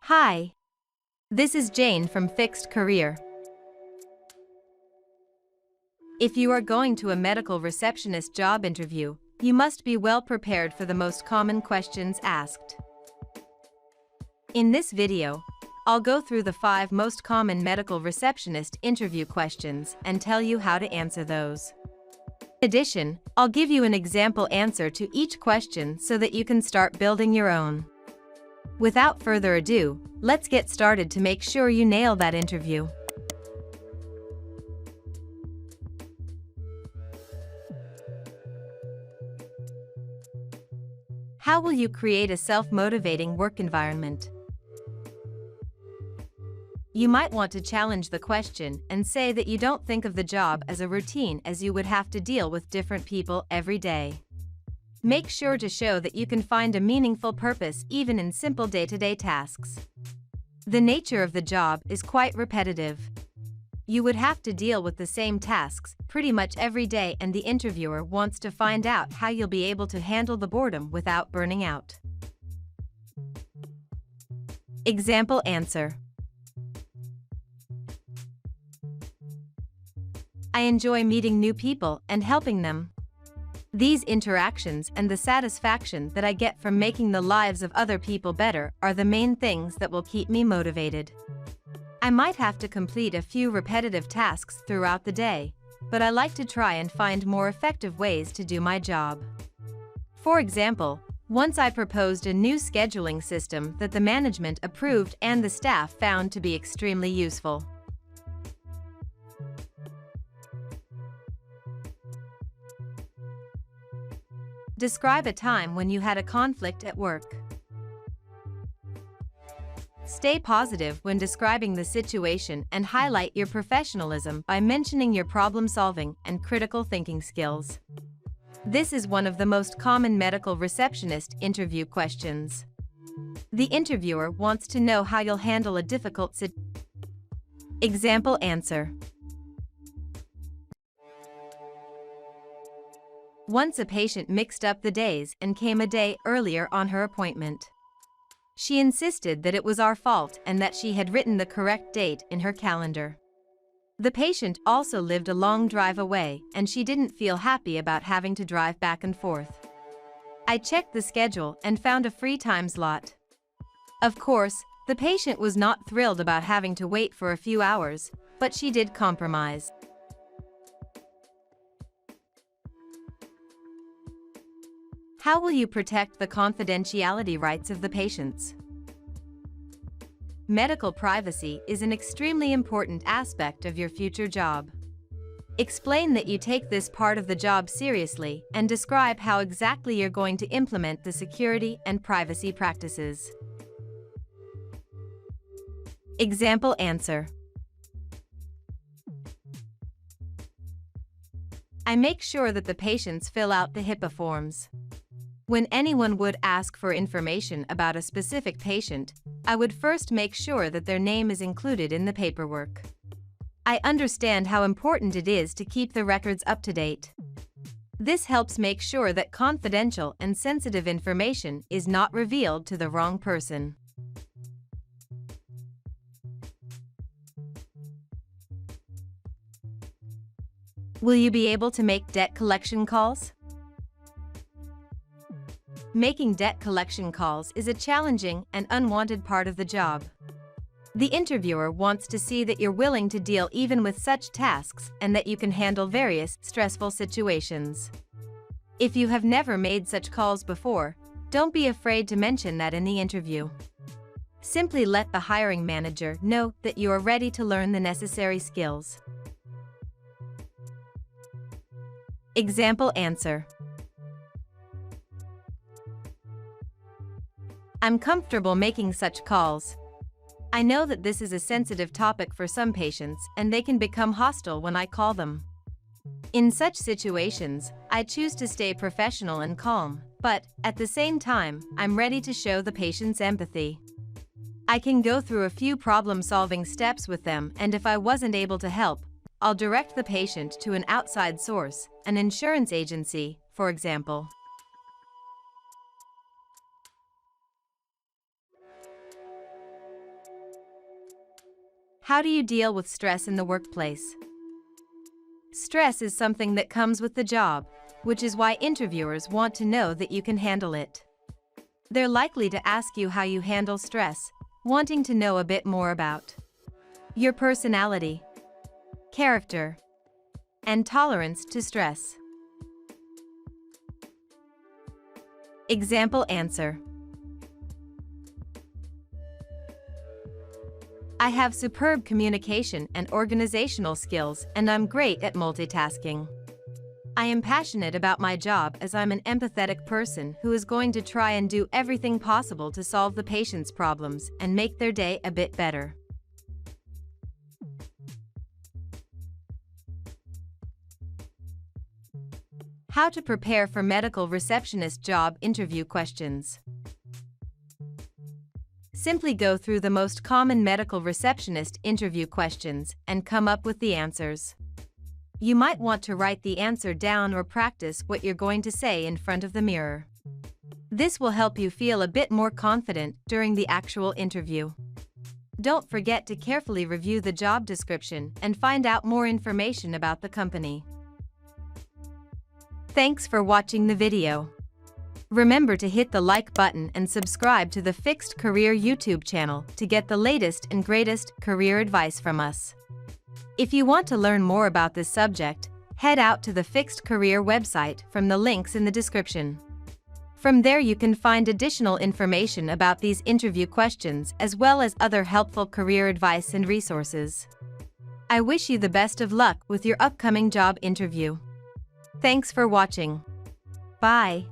Hi, this is Jane from Fixed Career. If you are going to a medical receptionist job interview, you must be well prepared for the most common questions asked. In this video, I'll go through the 5 most common medical receptionist interview questions and tell you how to answer those. In addition, I'll give you an example answer to each question so that you can start building your own. Without further ado, let's get started to make sure you nail that interview. How will you create a self-motivating work environment? You might want to challenge the question and say that you don't think of the job as a routine, as you would have to deal with different people every day. Make sure to show that you can find a meaningful purpose even in simple day-to-day tasks. The nature of the job is quite repetitive. You would have to deal with the same tasks pretty much every day, and the interviewer wants to find out how you'll be able to handle the boredom without burning out. Example answer: I enjoy meeting new people and helping them. These interactions and the satisfaction that I get from making the lives of other people better are the main things that will keep me motivated. I might have to complete a few repetitive tasks throughout the day, but I like to try and find more effective ways to do my job. For example, once I proposed a new scheduling system that the management approved and the staff found to be extremely useful. Describe a time when you had a conflict at work. Stay positive when describing the situation and highlight your professionalism by mentioning your problem-solving and critical thinking skills. This is one of the most common medical receptionist interview questions. The interviewer wants to know how you'll handle a difficult situation. Example answer: Once a patient mixed up the days and came a day earlier on her appointment. She insisted that it was our fault and that she had written the correct date in her calendar. The patient also lived a long drive away, and she didn't feel happy about having to drive back and forth. I checked the schedule and found a free time slot. Of course, the patient was not thrilled about having to wait for a few hours, but she did compromise. How will you protect the confidentiality rights of the patients? Medical privacy is an extremely important aspect of your future job. Explain that you take this part of the job seriously and describe how exactly you're going to implement the security and privacy practices. Example answer: I make sure that the patients fill out the HIPAA forms. When anyone would ask for information about a specific patient, I would first make sure that their name is included in the paperwork. I understand how important it is to keep the records up to date. This helps make sure that confidential and sensitive information is not revealed to the wrong person. Will you be able to make debt collection calls? Making debt collection calls is a challenging and unwanted part of the job. The interviewer wants to see that you're willing to deal even with such tasks and that you can handle various stressful situations. If you have never made such calls before, don't be afraid to mention that in the interview. Simply let the hiring manager know that you are ready to learn the necessary skills. Example answer: I'm comfortable making such calls. I know that this is a sensitive topic for some patients, and they can become hostile when I call them. In such situations, I choose to stay professional and calm, but, at the same time, I'm ready to show the patient's empathy. I can go through a few problem-solving steps with them, and if I wasn't able to help, I'll direct the patient to an outside source, an insurance agency, for example. How do you deal with stress in the workplace? Stress is something that comes with the job, which is why interviewers want to know that you can handle it. They're likely to ask you how you handle stress, wanting to know a bit more about your personality, character, and tolerance to stress. Example answer. I have superb communication and organizational skills, and I'm great at multitasking. I am passionate about my job as I'm an empathetic person who is going to try and do everything possible to solve the patient's problems and make their day a bit better. How to prepare for medical receptionist job interview questions. Simply go through the most common medical receptionist interview questions and come up with the answers. You might want to write the answer down or practice what you're going to say in front of the mirror. This will help you feel a bit more confident during the actual interview. Don't forget to carefully review the job description and find out more information about the company. Thanks for watching the video. Remember to hit the like button and subscribe to the Fixed Career YouTube channel to get the latest and greatest career advice from us. If you want to learn more about this subject, head out to the Fixed Career website from the links in the description. From there you can find additional information about these interview questions as well as other helpful career advice and resources. I wish you the best of luck with your upcoming job interview. Thanks for watching. Bye.